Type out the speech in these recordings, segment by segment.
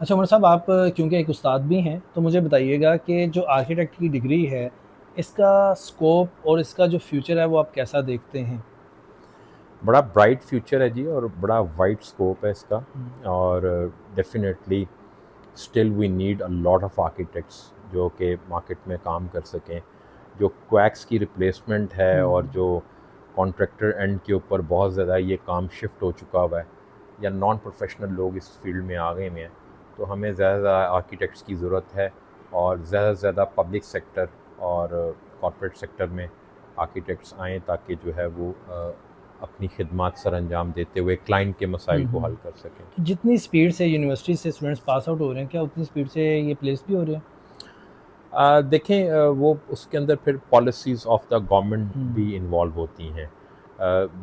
अच्छा उमर साहब, आप क्योंकि एक उस्ताद भी हैं, तो मुझे बताइएगा कि जो आर्किटेक्ट की डिग्री है, इसका स्कोप और इसका जो फ्यूचर है वो आप कैसा देखते हैं? बड़ा ब्राइट फ्यूचर है जी, और बड़ा वाइड स्कोप है इसका। हुँ, और definitely still we need a lot of architects जो कि मार्केट में काम कर सकें। जो क्वैक्स की रिप्लेसमेंट है और हुँ, जो कॉन्ट्रैक्टर एंड के ऊपर बहुत ज़्यादा ये काम शिफ्ट हो चुका हुआ है, या नॉन प्रोफेशनल लोग इस फील्ड में आ गए हुए हैं, तो हमें ज़्यादा से ज़्यादा आर्किटेक्ट्स की ज़रूरत है। और ज़्यादा से ज़्यादा पब्लिक सेक्टर और कॉर्पोरेट सेक्टर में आर्किटेक्ट्स आएँ, ताकि जो है वो अपनी खिदमत सर अंजाम देते हुए क्लाइंट के मसाइल हुँ, को हुँ। हल कर सकें। तो जितनी स्पीड से यूनिवर्सिटी से स्टूडेंट्स पास आउट हो रहे हैं, क्या उतनी स्पीड से ये प्लेस भी हो रहे हैं? देखें, वो उसके अंदर फिर पॉलिसीज़ ऑफ द गवर्नमेंट हुँ, भी इन्वॉल्व होती हैं।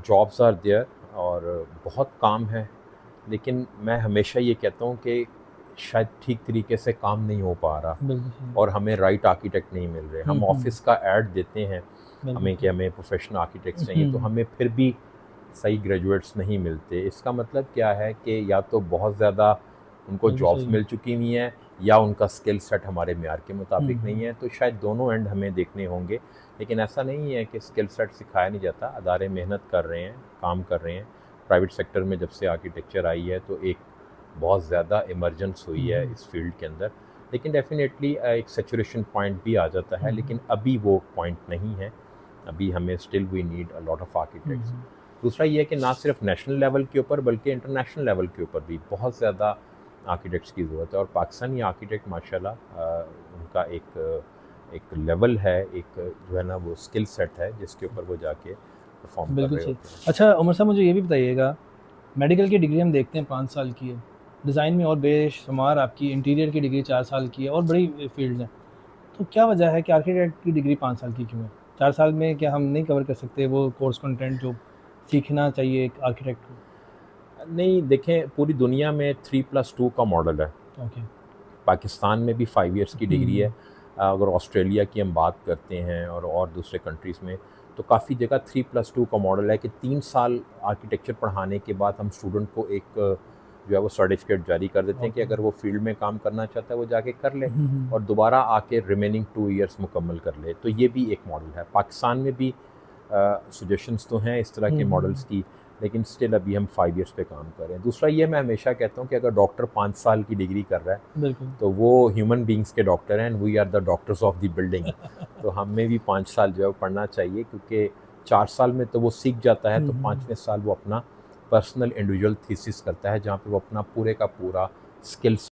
जॉब्स आर देयर और बहुत काम है, लेकिन मैं हमेशा ये कहता हूँ कि शायद ठीक तरीके से काम नहीं हो पा रहा, बिल्कुल सही। और हमें राइट आर्किटेक्ट नहीं मिल रहे। हुँ, हम हुँ, ऑफिस का ऐड देते हैं बिल्कुल हमें कि सही। हमें प्रोफेशनल आर्किटेक्ट्स चाहिए, तो हुँ, हमें फिर भी सही ग्रेजुएट्स नहीं मिलते। इसका मतलब क्या है कि या तो बहुत ज़्यादा उनको बिल्कुल जॉब्स सही। मिल चुकी हुई हैं, या उनका स्किल सेट हमारे मेयार के हुँ, मुताबिक नहीं हुँ, है। तो शायद दोनों एंड हमें देखने होंगे। लेकिन ऐसा नहीं है कि स्किल सेट सिखाया नहीं जाता, अदारे मेहनत कर रहे हैं, काम कर रहे हैं। प्राइवेट सेक्टर में जब से आर्किटेक्चर आई है, तो एक बहुत ज़्यादा इमर्जेंस हुई हुँ, है हुँ, इस फील्ड के अंदर। लेकिन डेफ़िनेटली एक सैचुरेशन पॉइंट भी आ जाता है, हुँ, लेकिन हुँ, अभी वो पॉइंट नहीं है। अभी हमें still we need a lot of hmm, architects. हुँ, दूसरा ये है कि ना सिर्फ नेशनल लेवल के ऊपर, बल्कि इंटरनेशनल लेवल के ऊपर भी बहुत ज़्यादा आर्किटेक्ट्स की ज़रूरत है। और पाकिस्तानी आर्किटेक्ट माशाल्लाह, उनका एक लेवल है, एक जो है ना वो स्किल सेट है, जिसके ऊपर वो जाके परफॉर्म कर बिल्कुल रहे सही। होते हैं। अच्छा उमर साहब, मुझे ये भी बताइएगा, मेडिकल की डिग्री हम देखते हैं 5 साल की है, डिज़ाइन में और बेशुमार आपकी इंटीरियर की डिग्री 4 साल की है और बड़ी फ़ील्ड्स हैं। तो क्या वजह है कि आर्किटेक्ट की डिग्री 5 साल की क्यों है? 4 साल में क्या हम नहीं कवर कर सकते वो कोर्स कंटेंट जो सीखना चाहिए एक आर्किटेक्ट को? नहीं, देखें, पूरी दुनिया में 3+2 का मॉडल है। ओके। पाकिस्तान में भी 5 इयर्स की हुँ, डिग्री है। हुँ। अगर ऑस्ट्रेलिया की हम बात करते हैं और दूसरे कंट्रीज़ में, तो काफ़ी जगह 3+2 का मॉडल है कि 3 साल आर्किटेक्चर पढ़ाने के बाद हम स्टूडेंट को एक जो है वो सर्टिफिकेट जारी कर देते हैं कि ओके। अगर वो फील्ड में काम करना चाहता है, वो जाके कर ले, हुँ, हुँ। और दोबारा आके रिमेनिंग 2 इयर्स मुकम्मल कर ले। तो ये भी एक मॉडल है। पाकिस्तान में भी सजेशंस तो हैं इस तरह हुँ, के मॉडल्स हुँ। की, लेकिन स्टिल अभी हम 5 इयर्स पे काम कर रहे हैं। दूसरा ये मैं हमेशा कहता हूँ कि अगर डॉक्टर 5 साल की डिग्री कर रहा है, बिल्कुल। तो वो ह्यूमन बीइंग्स के डॉक्टर हैं, and we are the doctors of the building. तो हमें भी 5 साल जो है वो पढ़ना चाहिए, क्योंकि 4 साल में तो वो सीख जाता है, हुँ, तो हुँ। 5वें साल वो अपना पर्सनल इंडिविजुअल थीसिस करता है, जहाँ पे वो अपना पूरे का पूरा स्किल्स